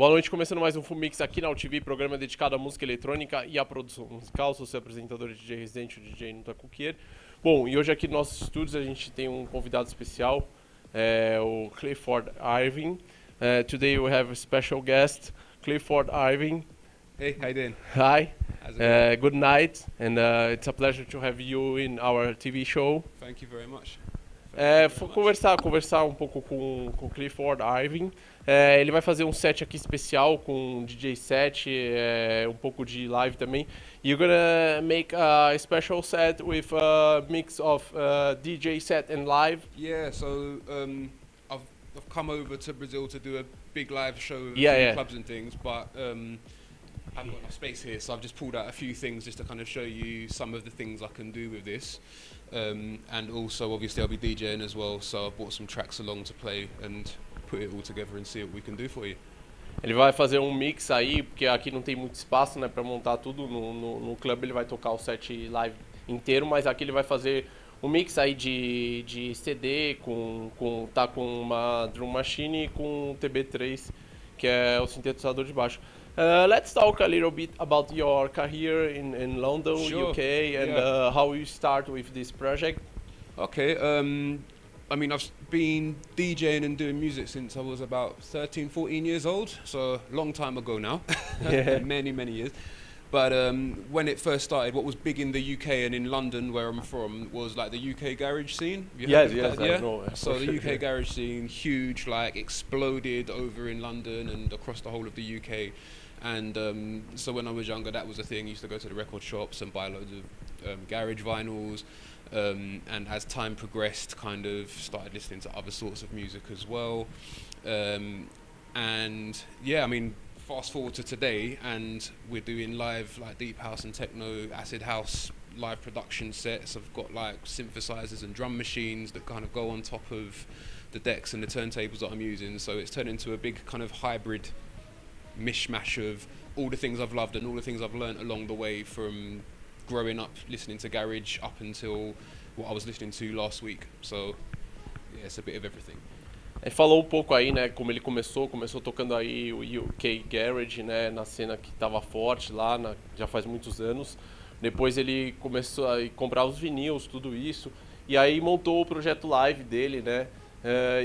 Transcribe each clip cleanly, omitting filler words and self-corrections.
Boa noite, começando mais um Full Mix aqui na allTV, programa dedicado à música eletrônica e à produção musical. Sou seu apresentador e DJ residente, o DJ Nuta Kukier. Bom, e hoje aqui nos nossos estúdios a gente tem um convidado especial, o Clifford Irving. Today we have a special guest, Clifford Irving. Hey, how you doing? Hi, How's it going? good night, and it's a pleasure to have you in our TV show. Thank you very much. Conversar um pouco com o Clifford Irving. Ele vai fazer um set aqui especial com DJ set, um pouco de live também. You're gonna make a special set with a mix of DJ set and live. Yeah, so I've come over to Brazil to do a big live show with clubs and things, but I haven't got enough space here, so I've just pulled out a few things just to kind of show you some of the things I can do with this. And also, obviously, I'll be DJing as well, so I've brought some tracks along to play and put it all together and see what we can do for you. Ele vai fazer um mix aí, porque aqui não tem muito espaço, né, para montar tudo. No clube ele vai tocar o set live inteiro, mas aqui ele vai fazer um mix aí de CD com uma drum machine e com um TB3, que é o sintetizador de baixo. Let's talk a little bit about your career in London, Sure. UK, and how you start with this project. Okay, I mean, I've been DJing and doing music since I was about 13, 14 years old, so a long time ago now, many, many years. But when it first started, what was big in the UK and in London, where I'm from, was like the UK garage scene. Yes, Yeah? I know. So the UK garage scene, huge, like exploded over in London and across the whole of the UK. And so when I was younger, that was a thing. I used to go to the record shops and buy loads of garage vinyls. And as time progressed, kind of started listening to other sorts of music as well. And yeah, I mean, fast forward to today, and we're doing live like deep house and techno, acid house live production sets. I've got like synthesizers and drum machines that kind of go on top of the decks and the turntables that I'm using. So it's turned into a big kind of hybrid mishmash of all the things I've loved and all the things I've learnt along the way from growing up listening to garage up until what I was listening to last week. So yeah, it's a bit of everything. Ele falou um pouco aí, né, como ele começou tocando aí o UK Garage, né, na cena que estava forte lá, já faz muitos anos. Depois ele começou a comprar os vinis, tudo isso, e aí montou o projeto live dele, né.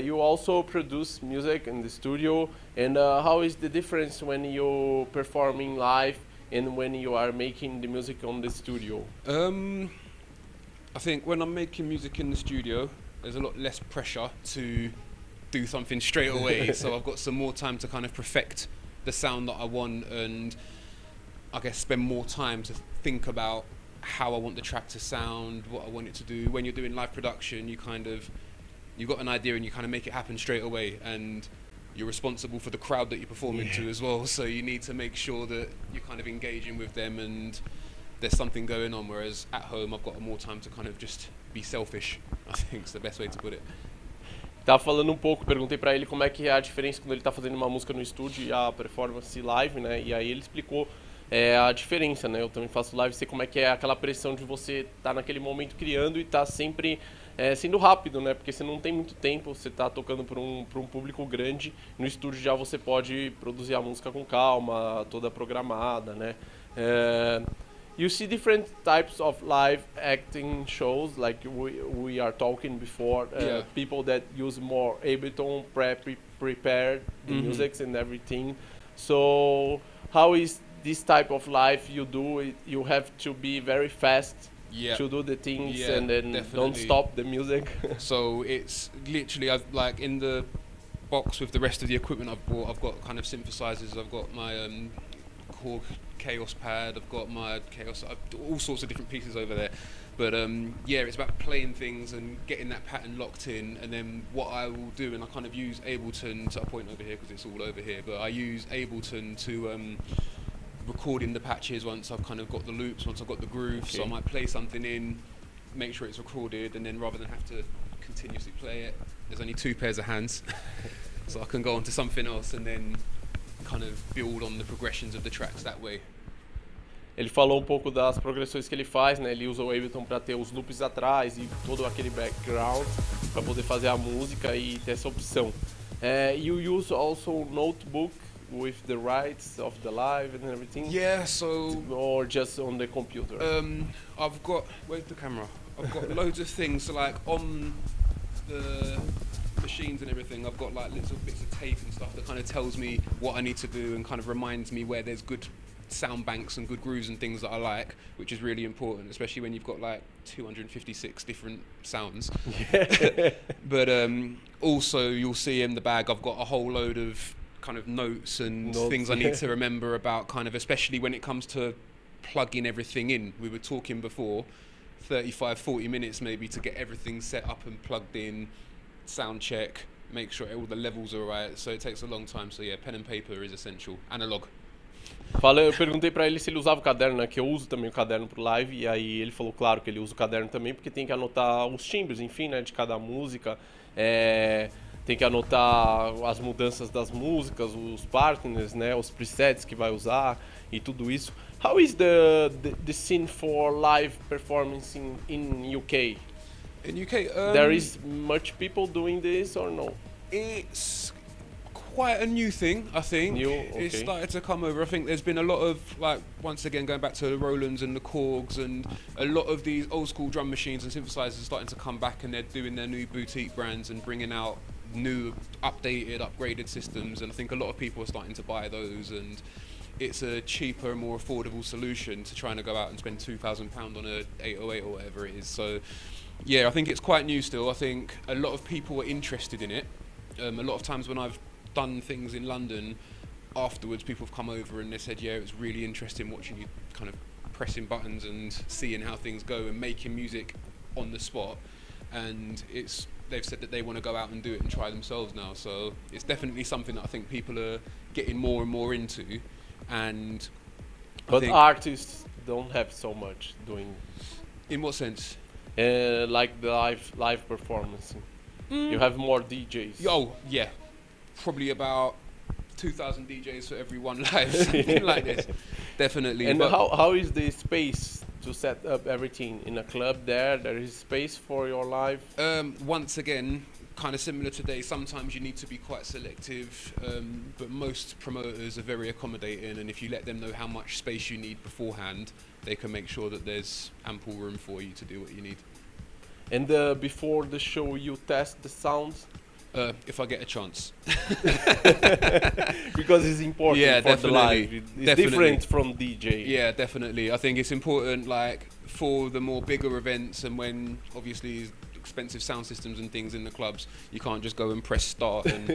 You also produce music in the studio, and how is the difference when you performing live and when you are making the music on the studio? I think when I'm making music in the studio, there's a lot less pressure to do something straight away. So I've got some more time to kind of perfect the sound that I want, and I guess spend more time to think about how I want the track to sound, what I want it to do. When you're doing live production, you've got an idea and you kind of make it happen straight away, and you're responsible for the crowd that you're performing to as well, so you need to make sure that you're kind of engaging with them and there's something going on, whereas at home I've got more time to kind of just be selfish, I think is the best way to put it. Tava falando um pouco, perguntei pra ele como é que é a diferença quando ele tá fazendo uma música no estúdio e a performance live, né, e aí ele explicou a diferença, né, eu também faço live, sei como é que é aquela pressão de você tá naquele momento criando e tá sempre sendo rápido, né, porque você não tem muito tempo, você tá tocando para um público grande, no estúdio já você pode produzir a música com calma, toda programada, né. You see different types of live acting shows, like we are talking before, people that use more Ableton, prepare the music and everything. So how is this type of live you do? You have to be very fast to do the things and then definitely. Don't stop the music. So it's literally, I've like in the box with the rest of the equipment I've bought, I've got kind of synthesizers, I've got my Korg Chaos pad, I've got my Chaos, all sorts of different pieces over there. But yeah, it's about playing things and getting that pattern locked in, and then what I will do, and I kind of use Ableton to a point over here because it's all over here, but I use Ableton to record in the patches once I've kind of got the loops, once I've got the groove, so I might play something in, make sure it's recorded, and then rather than have to continuously play it, there's only two pairs of hands, so I can go on to something else and then kind of build on the progressions of the tracks that way. Ele falou um pouco das progressões que ele faz, né? Ele usa o Ableton para ter os loops atrás e todo aquele background para poder fazer a música e ter essa opção. You use also notebook with the rights of the live and everything? Yeah, so Or just on the computer? I've got, where's the camera? I've got loads of things, so like on the machines and everything, I've got like little bits of tape and stuff that kind of tells me what I need to do and kind of reminds me where there's good sound banks and good grooves and things that I like, which is really important, especially when you've got like 256 different sounds. Yeah. But also you'll see in the bag I've got a whole load of kind of notes and things I need to remember about, kind of especially when it comes to plugging everything in. We were talking before, 35-40 minutes maybe to get everything set up and plugged in, sound check, make sure all the levels are right, so it takes a long time. So yeah, pen and paper is essential, analog. Eu perguntei pra ele se ele usava o caderno, né? Que eu uso também o caderno pro live. E aí ele falou, claro, que ele usa o caderno também, porque tem que anotar os timbres, enfim, né? De cada música. Tem que anotar as mudanças das músicas, os partners, né? Os presets que vai usar e tudo isso. How is the scene for live performance in UK? In UK, There is much people doing this or no? It's quite a new thing, I think. New, okay. It's started to come over. I think there's been a lot of, like, once again going back to the Rolands and the Korgs, and a lot of these old school drum machines and synthesizers starting to come back, and they're doing their new boutique brands and bringing out new, updated, upgraded systems, and I think a lot of people are starting to buy those, and it's a cheaper and more affordable solution to trying to go out and spend £2,000 on a 808 or whatever it is. So yeah, I think it's quite new still. I think a lot of people are interested in it. A lot of times when I've done things in London, afterwards people have come over and they said, yeah, it was really interesting watching you kind of pressing buttons and seeing how things go and making music on the spot. And they've said that they want to go out and do it and try themselves now. So it's definitely something that I think people are getting more and more into. And But artists don't have so much doing. In what sense? Like the live performance. You have more DJs. Oh yeah, probably about 2,000 DJs for every one live, something like this. Definitely. And how is the space to set up everything in a club there? There is space for your live? Once again, kind of similar today, sometimes you need to be quite selective, but most promoters are very accommodating, and if you let them know how much space you need beforehand, they can make sure that there's ample room for you to do what you need. And before the show you test the sounds? If I get a chance. Because it's important for the live. It's different from DJ. Yeah, definitely. I think it's important, like, for the more bigger events, and when obviously expensive sound systems and things in the clubs, you can't just go and press start and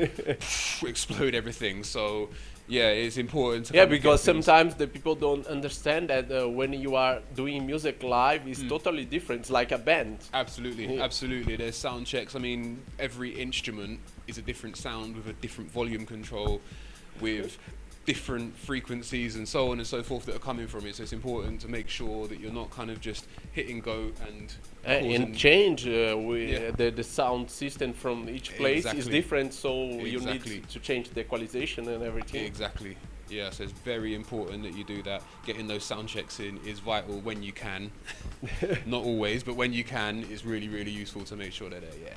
explode everything. So yeah, it's important to because sometimes the people don't understand that when you are doing music live, it's totally different. It's like a band. Absolutely, absolutely. There's sound checks. I mean, every instrument is a different sound with a different volume control, with different frequencies and so on and so forth that are coming from it. So it's important to make sure that you're not kind of just hit and go and change the sound system from each place is different, so you need to change the equalization and everything. Exactly. Yeah, so it's very important that you do that. Getting those sound checks in is vital when you can. Not always, but when you can, it's really, really useful to make sure that they're, yeah.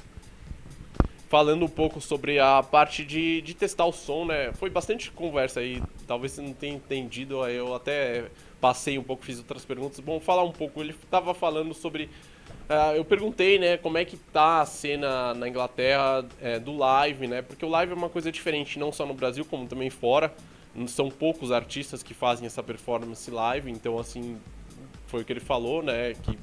Falando um pouco sobre a parte de testar o som, né? Foi bastante conversa aí, talvez você não tenha entendido, aí eu até passei um pouco, fiz outras perguntas. Bom, falar um pouco, ele estava falando sobre... eu perguntei, né, como é que tá a cena na Inglaterra do live, né? Porque o live é uma coisa diferente, não só no Brasil, como também fora. São poucos artistas que fazem essa performance live, então assim, foi o que ele falou, né? Que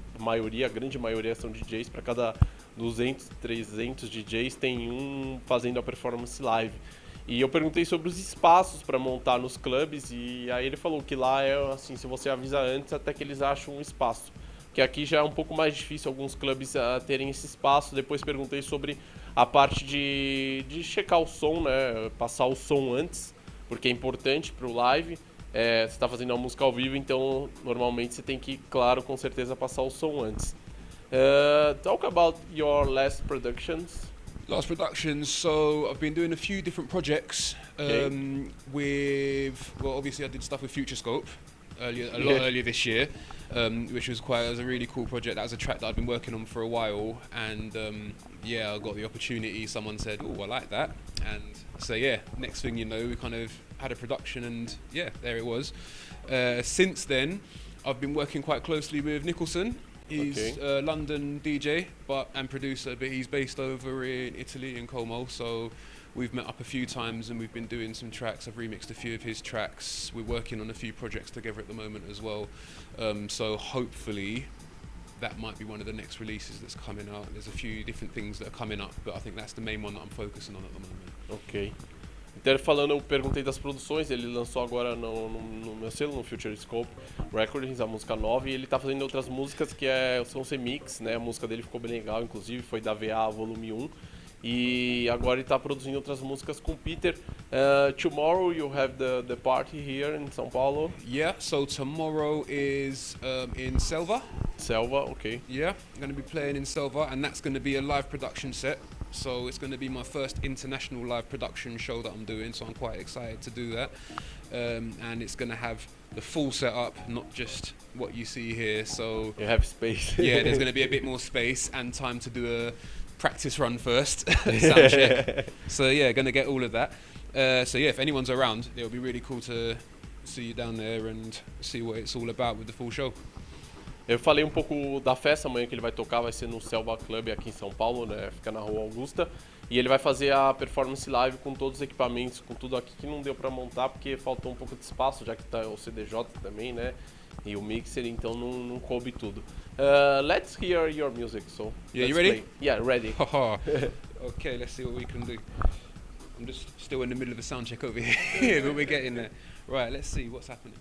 a grande maioria são DJs, para cada 200, 300 DJs tem um fazendo a performance live. E eu perguntei sobre os espaços para montar nos clubes, e aí ele falou que lá é assim, se você avisa antes, até que eles acham um espaço. Que aqui já é um pouco mais difícil alguns clubes terem esse espaço. Depois perguntei sobre a parte de checar o som, né? Passar o som antes, porque é importante para o live. Você está fazendo uma música ao vivo, então normalmente você tem que, claro, com certeza passar o som antes. Talk about your last productions. Last productions, so I've been doing a few different projects. Well, obviously I did stuff with Future Scope. a lot earlier this year, which was it was a really cool project. That was a track that I've been working on for a while, and yeah, I got the opportunity. Someone said, "Oh, I like that," and so yeah, next thing you know, we kind of had a production, and yeah, there it was. Since then, I've been working quite closely with Nicholson. He's a London DJ and producer, but he's based over in Italy, in Como. So we've met up a few times and we've been doing some tracks. I've remixed a few of his tracks. We're working on a few projects together at the moment as well. So hopefully that might be one of the next releases that's coming out. There's a few different things that are coming up, but I think that's the main one that I'm focusing on at the moment. Ok. Então, falando, eu perguntei das produções, ele lançou agora no meu selo, no Future Scope Recordings, a música nova, e ele tá fazendo outras músicas que são remix, né? A música dele ficou bem legal, inclusive, foi da VA Volume 1. E agora ele tá produzindo outras músicas com o Peter. Tomorrow you have the party here in São Paulo. Yeah, so tomorrow is in Selva. Selva, okay. Yeah, I'm going to be playing in Selva, and that's going to be a live production set. So it's going to be my first international live production show that I'm doing, so I'm quite excited to do that. And it's going to have the full setup, not just what you see here. So you have space. Yeah, there's going to be a bit more space and time to do a practice run first, sound check. So yeah, going to get all of that. So yeah, if anyone's around, it'll be really cool to see you down there and see what it's all about with the full show. Eu falei um pouco da festa amanhã que ele vai tocar, vai ser no Selva Club aqui em São Paulo, né? Fica na Rua Augusta. E ele vai fazer a performance live com todos os equipamentos, com tudo aqui que não deu pra montar porque faltou um pouco de espaço, já que tá o CDJ também, né? E o mixer, então não coube tudo. Let's hear your music, so. Yeah, you ready? Play. Yeah, ready. Okay, let's see what we can do. I'm just still in the middle of the sound check over here, but we're getting there. Right, let's see what's happening.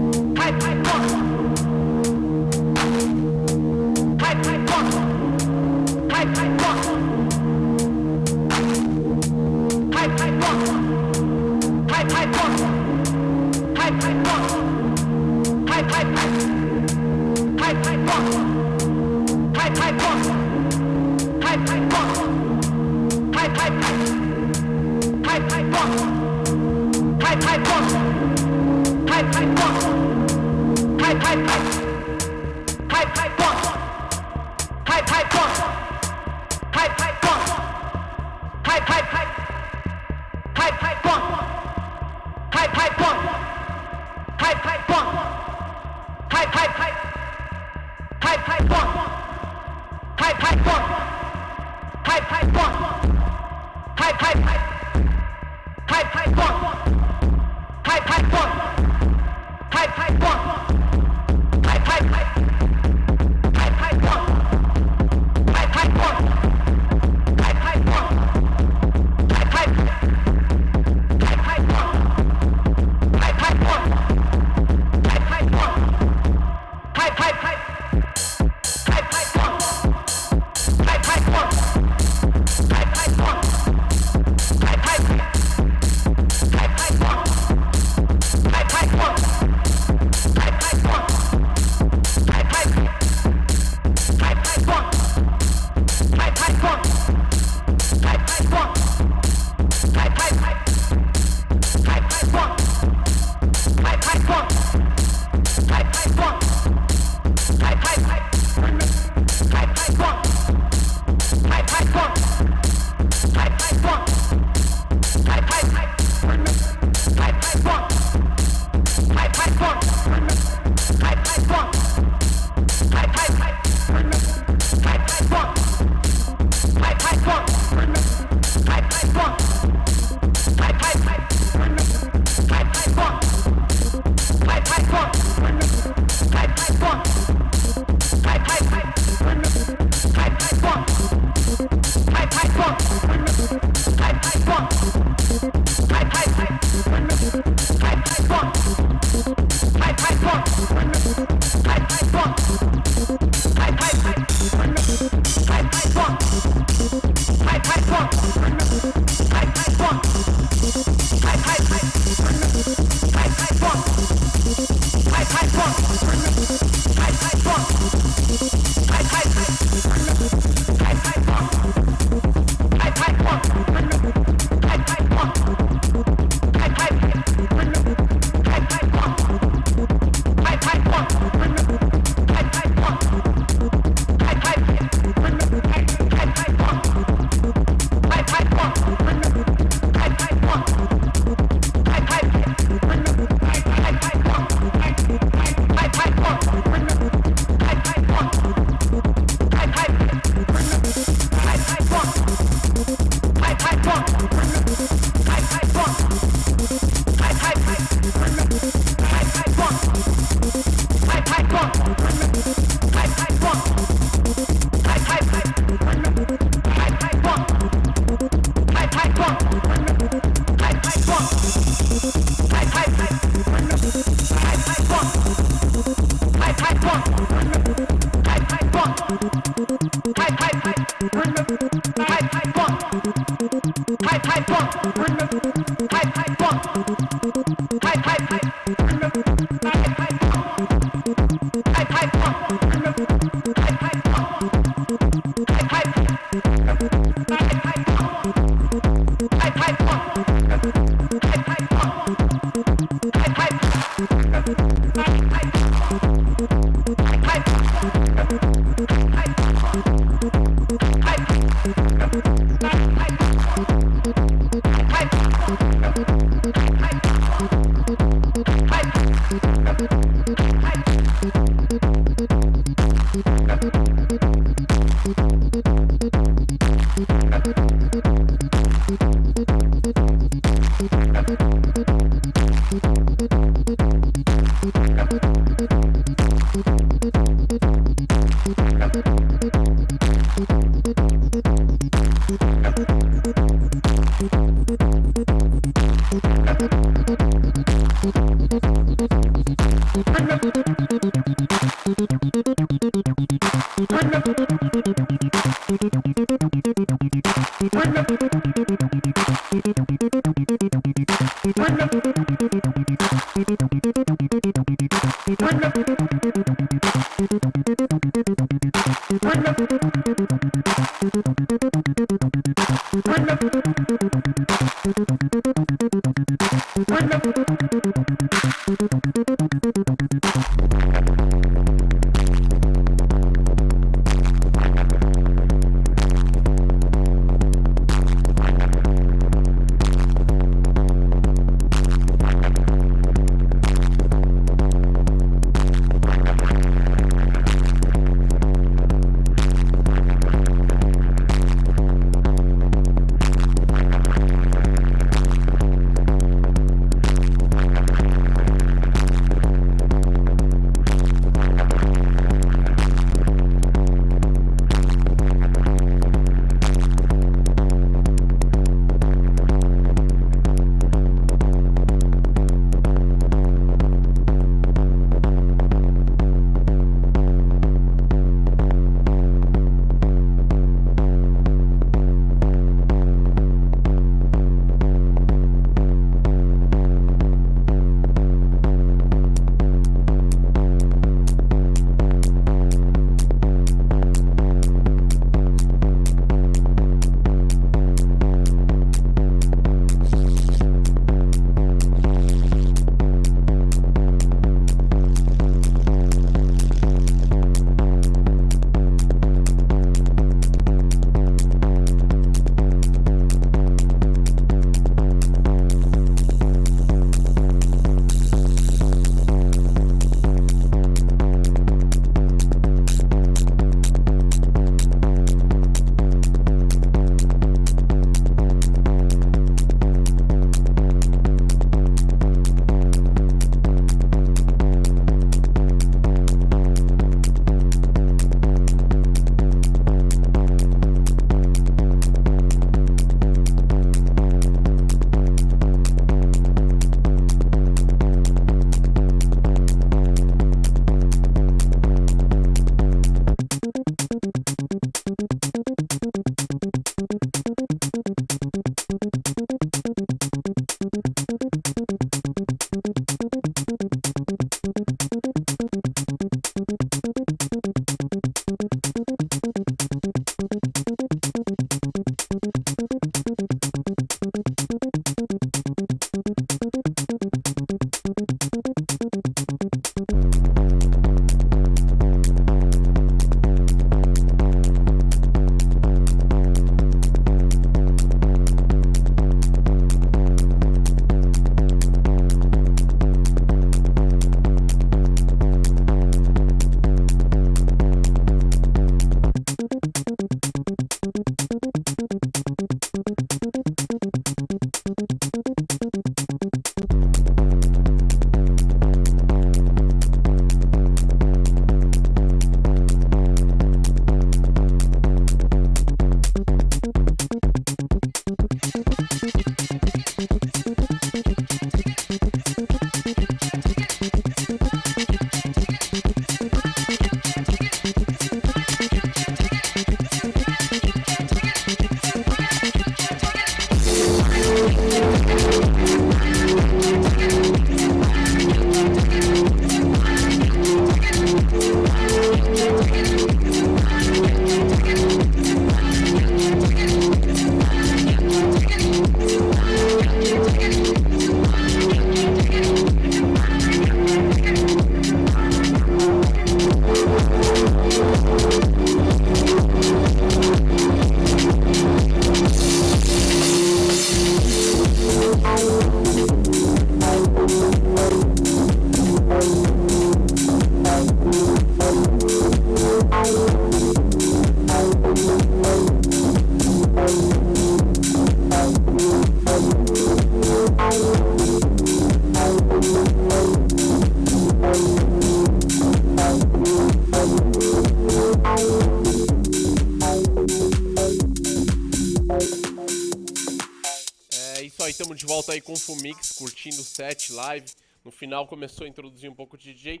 Isso aí, estamos de volta aí com o Fumix, curtindo o set live No final começou a introduzir um pouco de DJ.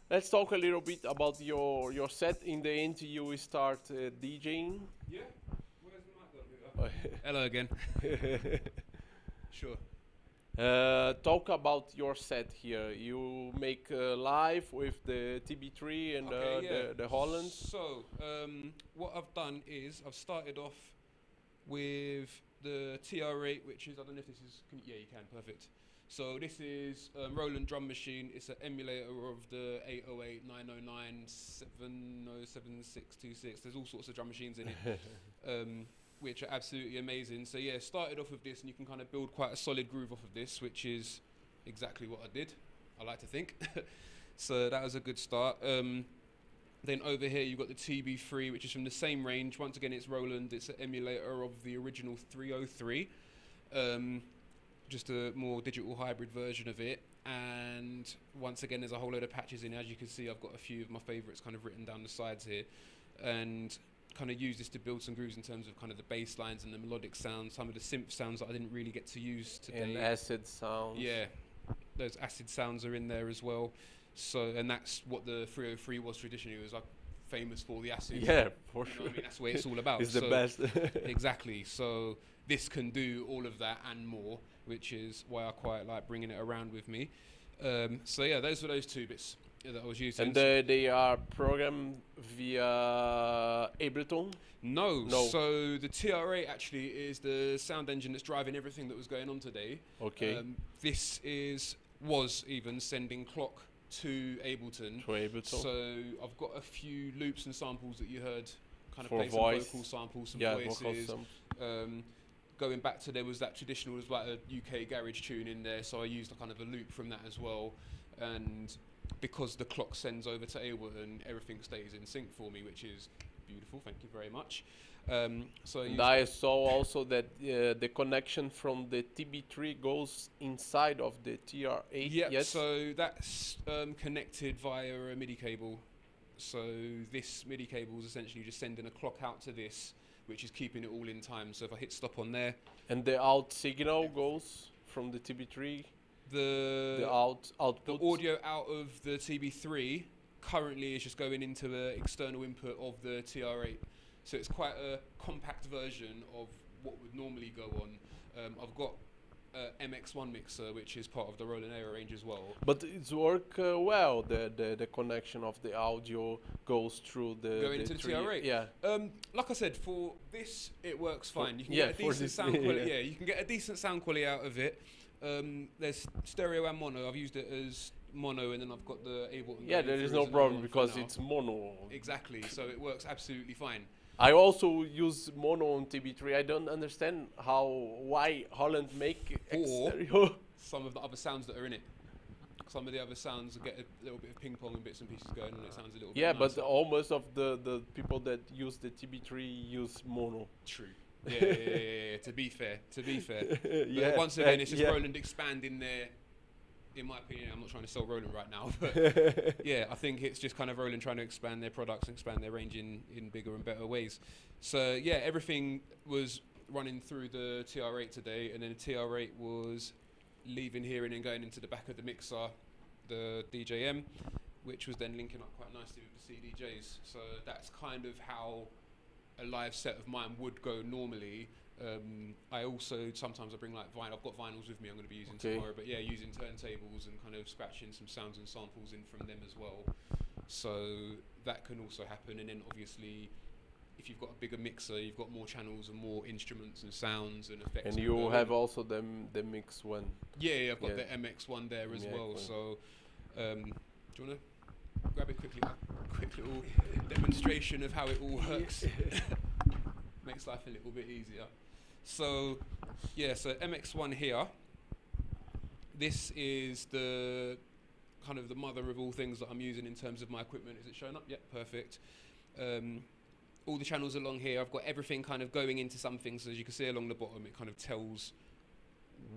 Let's talk a little bit about your set. In the end, you start DJing. Yeah. Where's the mic gone? Hello again. Sure. Talk about your set here. You make live with the TB3 and the Holland. So, what I've done is I've started off with the TR8, which is, I don't know if this is, yeah, you can, perfect. So this is Roland drum machine. It's an emulator of the 808, 909, 707, There's all sorts of drum machines in it, which are absolutely amazing. So yeah, started off with this, and you can kind of build quite a solid groove off of this, which is exactly what I did, I like to think. So that was a good start. Then over here you've got the TB3, which is from the same range. Once again, it's Roland. It's an emulator of the original 303. Just a more digital hybrid version of it. And once again, there's a whole load of patches in. As you can see, I've got a few of my favourites kind of written down the sides here. And kind of use this to build some grooves in terms of kind of the bass lines and the melodic sounds, some of the synth sounds that I didn't really get to use today. And acid sounds. Yeah, those acid sounds are in there as well. So, and that's what the 303 was traditionally. It was like famous for the acid. Yeah, for sure. I mean, that's what it's all about. It's the best. Exactly. So this can do all of that and more, which is why I quite like bringing it around with me. So yeah, those were those two bits that I was using. And they are programmed via Ableton? No. So the TR8 actually is the sound engine that's driving everything that was going on today. Okay. This was even sending clock to Ableton. So I've got a few loops and samples that you heard, kind of play some vocal samples, some voices. Going back to, there was that traditional, was like a UK garage tune in there, so I used a kind of a loop from that as well. And because the clock sends over to Ableton, everything stays in sync for me, which is beautiful. Thank you very much. So I saw also that the connection from the TB3 goes inside of the TR8. Yeah, yes? So that's connected via a MIDI cable. So this MIDI cable is essentially just sending a clock out to this, which is keeping it all in time. So if I hit stop on there, and the out signal goes from the TB3. The output. The audio out of the TB3 currently is just going into the external input of the TR8. So it's quite a compact version of what would normally go on. I've got MX1 mixer, which is part of the Roland Aero range as well. But it's work well. The connection of the audio goes through the going into the TR8. Yeah. Like I said, for this it works fine. You can get a decent sound quality. Yeah, you can get a decent sound quality out of it. There's stereo and mono. I've used it as mono, and then I've got the Ableton. Yeah, there is no problem because it's mono. Exactly. So it works absolutely fine. I also use mono on TB3. I don't understand why Holland make stereo. Some of the other sounds that are in it. Some of the other sounds get a little bit of ping pong and bits and pieces going on. It sounds a little bit nicer. But almost of the people that use the TB3 use mono. True. Yeah. To be fair. But once again, it's just Roland expanding their. In my opinion, I'm not trying to sell Roland right now, but yeah, I think it's just kind of Roland trying to expand their products and expand their range in bigger and better ways. So yeah, everything was running through the TR8 today, and then the TR8 was leaving here and then going into the back of the mixer, the DJM, which was then linking up quite nicely with the CDJs. So that's kind of how a live set of mine would go normally. I also sometimes I bring like vinyl. I've got vinyls with me. I'm going to be using tomorrow, but yeah, using turntables and kind of scratching some sounds and samples in from them as well. So that can also happen. And then obviously, if you've got a bigger mixer, you've got more channels and more instruments and sounds and effects. And you have also the mix one. Yeah, I've got the MX1 there as well. So do you want to grab a quick little demonstration of how it all works? Makes life a little bit easier. So yeah, so MX1 here. This is the kind of the mother of all things that I'm using in terms of my equipment. Is it showing up? Yep, perfect. All the channels along here, I've got everything kind of going into something. So as you can see along the bottom, it kind of tells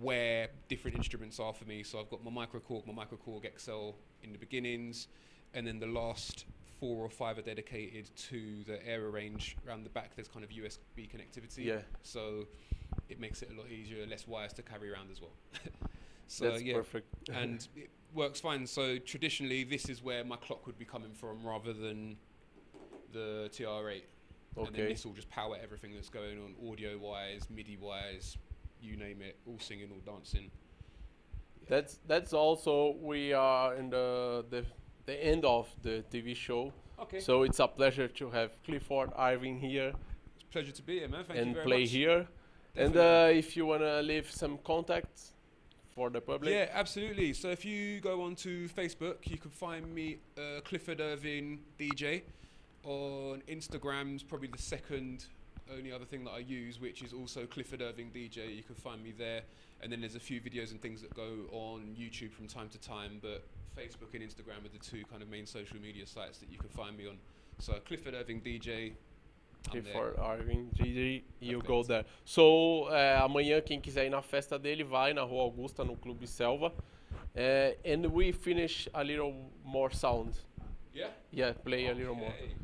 where different instruments are for me. So I've got my Microkorg XL in the beginnings, and then the last 4 or 5 are dedicated to the Aero range. Around the back there's kind of USB connectivity, so it makes it a lot easier, less wires to carry around as well. So That's perfect. and it works fine. So traditionally, this is where my clock would be coming from, rather than the TR8. And then Okay. this will just power everything that's going on, audio-wise, MIDI-wise, you name it, all singing, all dancing. That's also we are in the end of the TV show. Okay. So it's a pleasure to have Clifford Irving here It's a pleasure to be here, man. Thank you and very play much. here. And Definitely. if you wanna leave some contacts for the public. Yeah, absolutely. So if you go onto Facebook, you can find me, Clifford Irving DJ. On Instagram's probably the second only other thing that I use, which is also Clifford Irving DJ. You can find me there. And then there's a few videos and things that go on YouTube from time to time, but Facebook and Instagram are the two kind of main social media sites that you can find me on. So Clifford Irving DJ. For Irving GG, you Perfect. go there. So, amanhã, quem quiser ir na festa dele, vai na Rua Augusta, no Clube Selva. And we finish a little more sound. Yeah? Yeah, play a little more. Okay.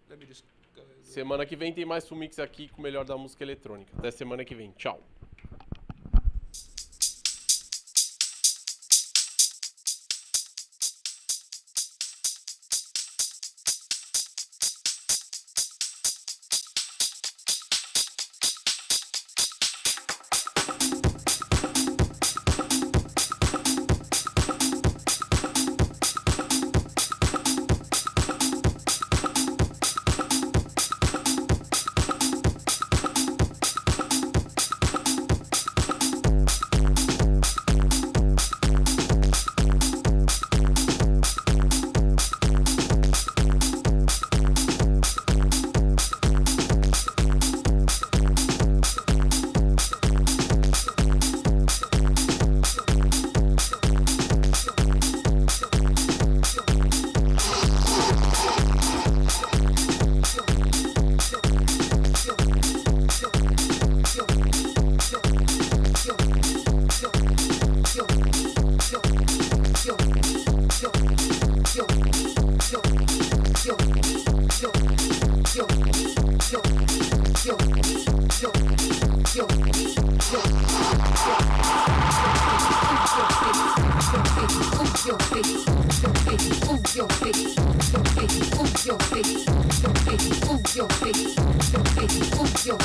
Let me just go. Semana que vem tem mais Fumix aqui com o melhor da música eletrônica. Até semana que vem. Tchau. Move your